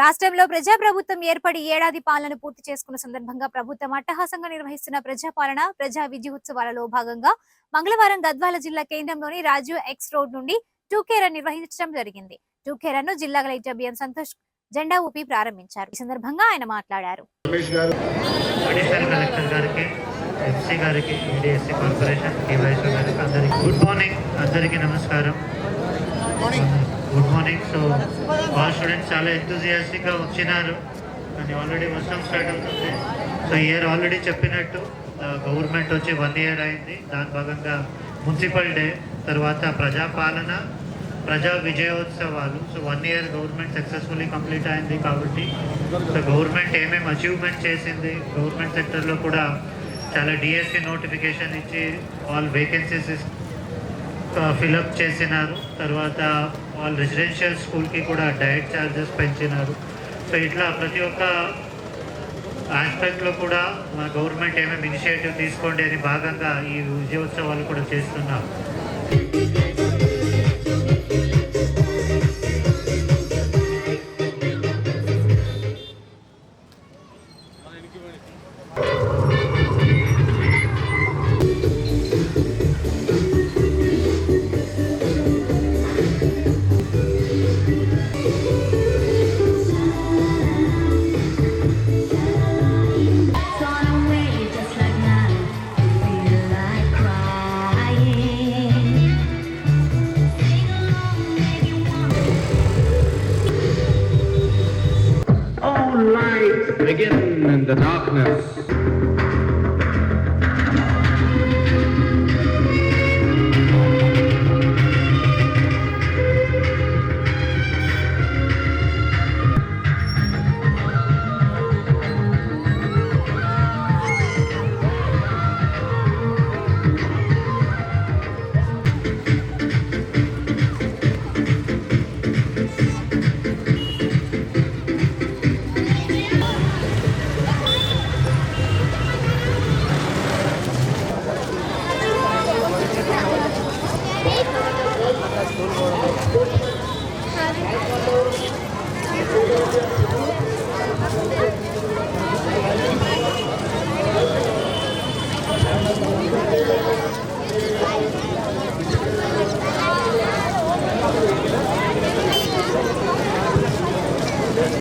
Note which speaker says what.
Speaker 1: రాష్ట్రంలో ప్రజాప్రభుత్వం ఏర్పడి ఏడాది పాలన పూర్తి చేసుకున్న సందర్భంగా ప్రభుత్వం అట్టహాసంగా నిర్వహిస్తున్న ప్రజాపాలన ప్రజా విజయ ఉత్సవాలలో భాగంగా మంగళవారం గద్వాల జిల్లా కేంద్రంలోని రాజు ఎక్స్ రోడ్ నుండి టూకే రన్ నిర్వహించడం జరిగింది. టూకే రన్ ను జిల్లా కలెక్టర్ బిఎన్ సంతోష్ జెండా ఊపి ప్రారంభించారు. ఈ సందర్భంగా ఆయన మాట్లాడారు.
Speaker 2: Good morning. So all students చాలా ఎంతూజియాస్టిక్గా వచ్చినారు అని ఆల్రెడీ వర్షం స్టార్ట్ అవుతుంది. సో ఇయర్ ఆల్రెడీ చెప్పినట్టు గవర్నమెంట్ వచ్చి 1 year అయింది. దాని భాగంగా మున్సిపల్ డే తర్వాత ప్రజాపాలన ప్రజా విజయోత్సవాలు. So 1 year government successfully complete అయింది కాబట్టి సో గవర్నమెంట్ ఏమేమి అచీవ్మెంట్ చేసింది, గవర్నమెంట్ సెక్టర్లో కూడా చాలా డిఎస్సి నోటిఫికేషన్ ఇచ్చి ఆల్ వేకెన్సీస్ ఫిలప్ చేసినారు. తర్వాత వాళ్ళు రెసిడెన్షియల్ స్కూల్కి కూడా డైట్ ఛార్జెస్ పెంచినారు. సో ఇట్లా ప్రతి ఒక్క ఆస్పెక్ట్లో కూడా మన గవర్నమెంట్ ఏమేమి ఇనిషియేటివ్ తీసుకోండి అని భాగంగా ఈ విజయోత్సవాలు కూడా చేస్తున్నారు.
Speaker 3: Begin in the darkness.